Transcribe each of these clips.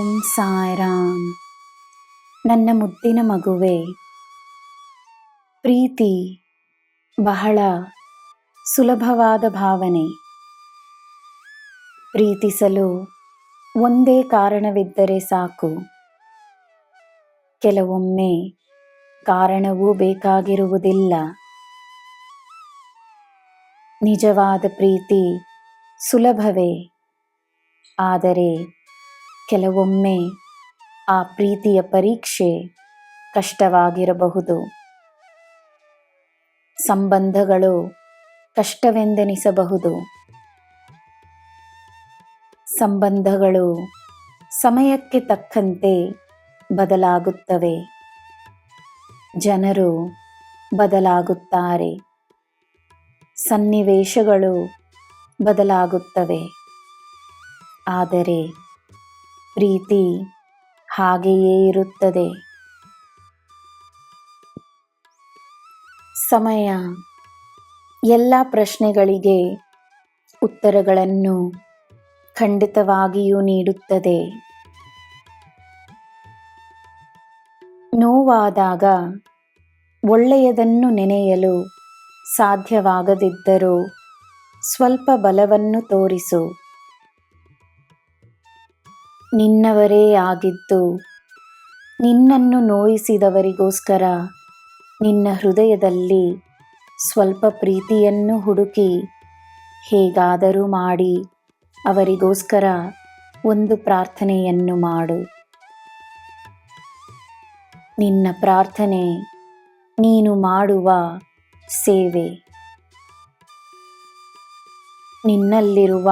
ಓಂ ಸಾಯಿರಾಮ್. ನನ್ನ ಮುದ್ದಿನ ಮಗುವೆ, ಪ್ರೀತಿ ಬಹಳ ಸುಲಭವಾದ ಭಾವನೆ. ಪ್ರೀತಿಸಲು ಒಂದೇ ಕಾರಣವಿದ್ದರೆ ಸಾಕು. ಕೆಲವೊಮ್ಮೆ ಕಾರಣವೂ ಬೇಕಾಗಿರುವುದಿಲ್ಲ. ನಿಜವಾದ ಪ್ರೀತಿ ಸುಲಭವೇ, ಆದರೆ ಕೆಲವೊಮ್ಮೆ ಆ ಪ್ರೀತಿಯ ಪರೀಕ್ಷೆ ಕಷ್ಟವಾಗಿರಬಹುದು. ಸಂಬಂಧಗಳು ಕಷ್ಟವೆಂದೆನಿಸಬಹುದು. ಸಂಬಂಧಗಳು ಸಮಯಕ್ಕೆ ತಕ್ಕಂತೆ ಬದಲಾಗುತ್ತವೆ. ಜನರು ಬದಲಾಗುತ್ತಾರೆ. ಸನ್ನಿವೇಶಗಳು ಬದಲಾಗುತ್ತವೆ. ಆದರೆ ಪ್ರೀತಿ ಹಾಗೆಯೇ ಇರುತ್ತದೆ. ಸಮಯ ಎಲ್ಲ ಪ್ರಶ್ನೆಗಳಿಗೆ ಉತ್ತರಗಳನ್ನು ಖಂಡಿತವಾಗಿಯೂ ನೀಡುತ್ತದೆ. ನೋವಾದಾಗ ಒಳ್ಳೆಯದನ್ನು ನೆನೆಯಲು ಸಾಧ್ಯವಾಗದಿದ್ದರೂ ಸ್ವಲ್ಪ ಬಲವನ್ನು ತೋರಿಸು. ನಿನ್ನವರೇ ಆಗಿದ್ದು ನಿನ್ನನ್ನು ನೋಯಿಸಿದವರಿಗೋಸ್ಕರ ನಿನ್ನ ಹೃದಯದಲ್ಲಿ ಸ್ವಲ್ಪ ಪ್ರೀತಿಯನ್ನು ಹುಡುಕಿ ಹೇಗಾದರೂ ಮಾಡಿ ಅವರಿಗೋಸ್ಕರ ಒಂದು ಪ್ರಾರ್ಥನೆಯನ್ನು ಮಾಡು. ನಿನ್ನ ಪ್ರಾರ್ಥನೆ ನೀನು ಮಾಡುವ ಸೇವೆ. ನಿನ್ನಲ್ಲಿರುವ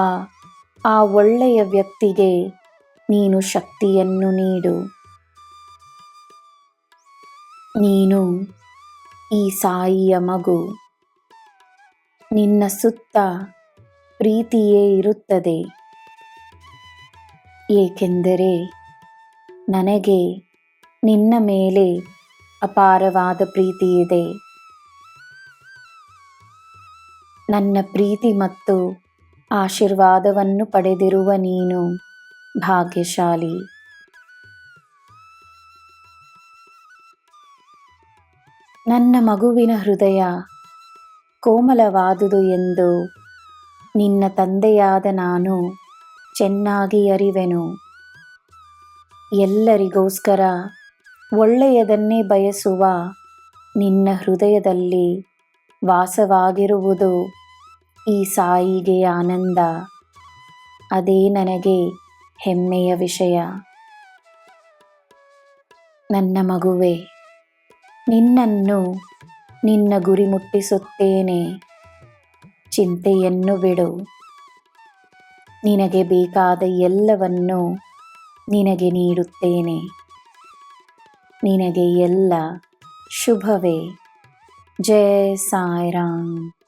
ಆ ಒಳ್ಳೆಯ ವ್ಯಕ್ತಿಗೆ ನೀನು ಶಕ್ತಿಯನ್ನು ನೀಡು. ನೀನು ಈ ಸಾಯಿಯ ಮಗು. ನಿನ್ನ ಸುತ್ತ ಪ್ರೀತಿಯೇ ಇರುತ್ತದೆ. ಏಕೆಂದರೆ ನನಗೆ ನಿನ್ನ ಮೇಲೆ ಅಪಾರವಾದ ಪ್ರೀತಿ ಇದೆ. ನನ್ನ ಪ್ರೀತಿ ಮತ್ತು ಆಶೀರ್ವಾದವನ್ನು ಪಡೆದಿರುವ ನೀನು ಭಾಗ್ಯಶಾಲಿ. ನನ್ನ ಮಗುವಿನ ಹೃದಯ ಕೋಮಲವಾದುದು ಎಂದು ನಿನ್ನ ತಂದೆಯಾದ ನಾನು ಚೆನ್ನಾಗಿ ಅರಿವೆನು. ಎಲ್ಲರಿಗೋಸ್ಕರ ಒಳ್ಳೆಯದನ್ನೇ ಬಯಸುವ ನಿನ್ನ ಹೃದಯದಲ್ಲಿ ವಾಸವಾಗಿರುವುದು ಈ ಸಾಯಿಗೆ ಆನಂದ. ಅದೇ ನನಗೆ ಹೆಮ್ಮೆಯ ವಿಷಯ. ನನ್ನ ಮಗುವೆ, ನಿನ್ನನ್ನು ನಿನ್ನ ಗುರಿ ಮುಟ್ಟಿಸುತ್ತೇನೆ. ಚಿಂತೆಯನ್ನು ಬಿಡು. ನಿನಗೆ ಬೇಕಾದ ಎಲ್ಲವನ್ನು ನಿನಗೆ ನೀಡುತ್ತೇನೆ. ನಿನಗೆ ಎಲ್ಲ ಶುಭವೇ. ಜೈ ಸಾಯಿರಾಮ್.